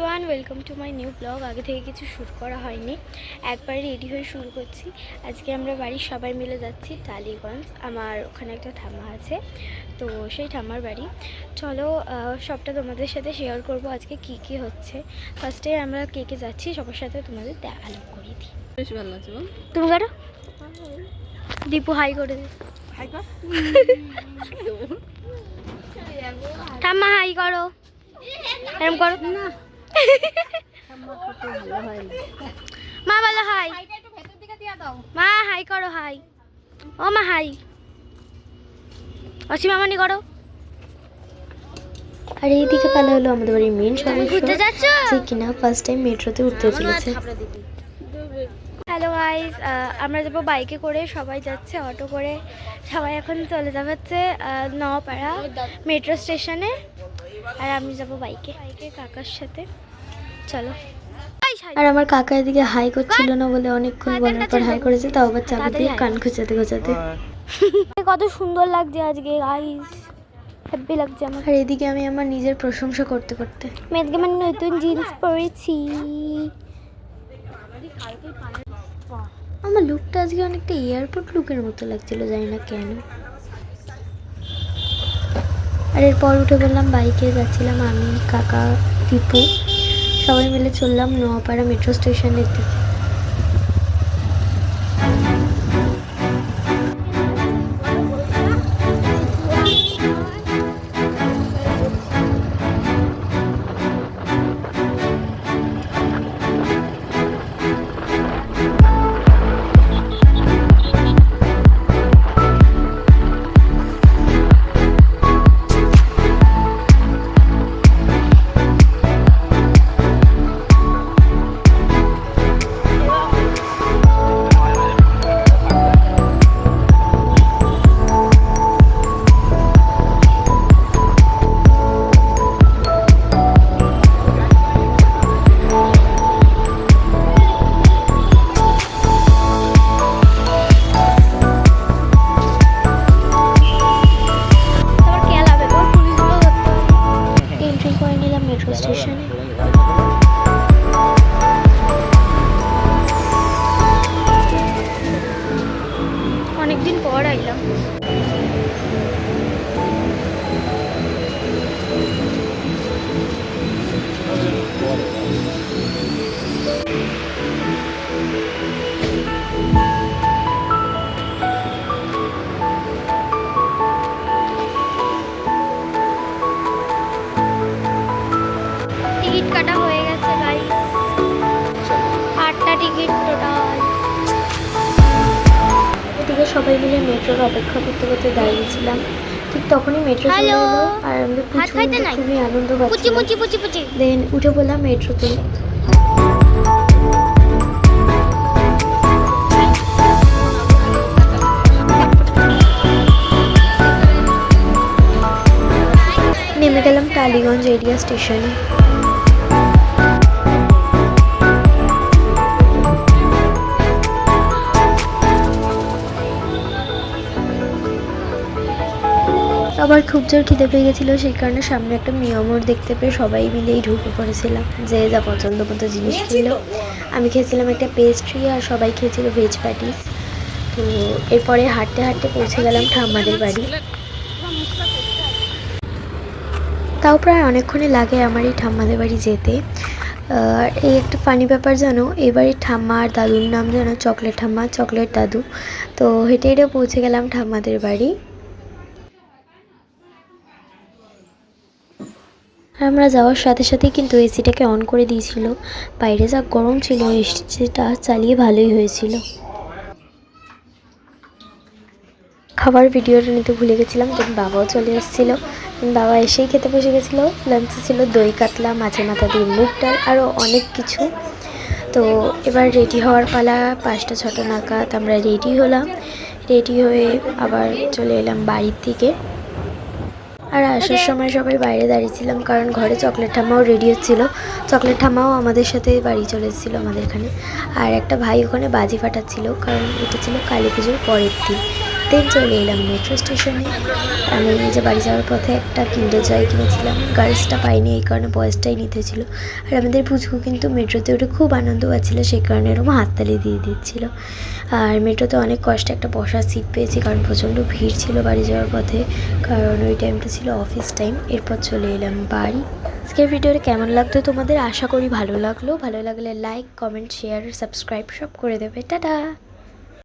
Everyone, welcome to my new blog. আগে থেকে কিছু শ্যুট করা হয়নি, একবারে রেডি হয়ে শুরু করছি। আজকে আমরা বাড়ির সবাই মিলে যাচ্ছি টালিগঞ্জ। আমার ওখানে একটা ঠাম্মা আছে, তো সেই ঠাম্মার বাড়ি। চলো সবটা তোমাদের সাথে শেয়ার করব আজকে কি কি হচ্ছে। ফার্স্টে আমরা কে কে যাচ্ছি সবার সাথে তোমাদের দেখালো করিয়ে দিই। বেশ ভালো লাগছে বল। তুমি করো, দীপু হাই করে দিই। ঠাম্মা হাই করো, এরকম করো না। মা বলো হাই, মা হাই করো, হাই। ও মা হাই, অসীমা মানি করো। আর এইদিকে পালা হলো আমাদের বাড়ির মেন সদস্য, যে কিনা ফার্স্ট টাইম মেট্রোতে উঠতে চলেছে। হ্যালো গাইস, আমরা যাবো বাইকে করে, সবাই যাচ্ছে অটো করে। সবাই এখন চলে যাবে হচ্ছে নওপাড়া মেট্রো স্টেশনে, আর আমি যাবো বাইকে কাকার সাথে। চলো। আর আমার কাকা এদিকে হাই করছিল না বলে অনেকক্ষণ বলার পর হাই করেছে, তাও আবার চাবি দিয়ে কান খোঁচাতে খোঁচাতে। কত সুন্দর লাগছে আজকে গাইস, হ্যাপি লাগছে আমার। আর এদিকে আমি আমার নিজের প্রশংসা করতে করতে মেয়েকে মানে নতুন জিন্স পরেছি। আমার লুকটা আজকে অনেকটা এয়ারপোর্ট লুকের মতো লাগছিল, জানি না কেন। আর এরপর উঠে বললাম বাইকে, যাচ্ছিলাম আমি, কাকা, দীপু, সবাই মিলে চললাম নোয়াপাড়া মেট্রো স্টেশনের দিকে। মেট্রো স্টেশনে অনেকদিন পর আইলাম। টিকিট কাটা হয়ে গেছে গাইস, 8টা টিকিট টোটাল। এদিকে সবাই মিলে মেট্রোর অপেক্ষা করতে করতে দাঁড়িয়েছিলাম। ঠিক তখনই মেট্রো চলে এলো, আর আমাদের খুবই আনন্দ পাচ্ছি। দেন উঠে বললাম মেট্রোতে। নেমে গেলাম টালিগঞ্জ এরিয়া স্টেশনে। আবার খুব জোর খিদে পেয়ে গেছিলো, সেই কারণে সামনে একটা মিয়ামোর দেখতে পেয়ে সবাই মিলেই ঢুকে পড়েছিলাম। যে যা পছন্দ মতো জিনিস কিনলো। আমি খেয়েছিলাম একটা পেস্ট্রি, আর সবাই খেয়েছিল ভেজ প্যাটিস। তো এরপরে হাঁটতে হাঁটতে পৌঁছে গেলাম ঠাম্মাদের বাড়ি। তাও প্রায় অনেকক্ষণই লাগে আমার এই ঠাম্মাদের বাড়ি যেতে। এই একটা ফানি ব্যাপার জানো, এই বাড়ির ঠাম্মা আর দাদুর নাম জানো চকলেট ঠাম্মা, চকলেট দাদু। তো হেঁটে হেঁটে পৌঁছে গেলাম ঠাম্মাদের বাড়ি। আমরা যাওয়ার সাথে সাথেই কিন্তু এসিটাকে অন করে দিয়েছিল। বাইরে যা গরম ছিল, এসিটা চালিয়ে ভালোই হয়েছিল। খাবার ভিডিওটা নিতে ভুলে গেছিলাম, দেন বাবাও চলে এসেছিলো। বাবা এসেই খেতে বসে গেছিলো। লাঞ্চে ছিল দই কাতলা, মাছের মাথা দিয়ে মুগ ডাল, আরও অনেক কিছু। তো এবার রেডি হওয়ার পালা। 5টা 6টা নাগাদ আমরা রেডি হলাম। রেডি হয়ে আবার চলে এলাম বাড়ির দিকে। আর আসার সময় সবাই বাইরে দাঁড়িয়েছিলাম, কারণ ঘরে চকলেট ঠাম্মাও রেডি হচ্ছিলো। চকলেট ঠাম্মাও আমাদের সাথে বাড়ি চলে এসেছিলো আমাদের এখানে। আর একটা ভাই ওখানে বাজি ফাটাচ্ছিল, কারণ এটা ছিল কালী পুজোর পরের দিন। দেন চলে এলাম মেট্রো স্টেশনে। আমি নিজে বাড়ি যাওয়ার পথে একটা কিন্ডার জয় কিনেছিলাম, গার্লসটা পাইনি এই কারণে বয়েজটাই নিতে ছিল। আর আমাদের পুচকু কিন্তু মেট্রোতে উঠে খুব আনন্দ পাচ্ছিল, সেই কারণে এরকম হাততালি দিয়ে দিচ্ছিল। আর মেট্রোতে অনেক কষ্টে একটা বসার সিট পেয়েছি, কারণ প্রচণ্ড ভিড় ছিল বাড়ি যাওয়ার পথে, কারণ ওই টাইমটা ছিল অফিস টাইম। এরপর চলে এলাম বাড়ি। আজকের ভিডিওটা কেমন লাগতো তোমাদের? আশা করি ভালো লাগলো। ভালো লাগলে লাইক, কমেন্ট, শেয়ার, সাবস্ক্রাইব সব করে দেবে। টাটা।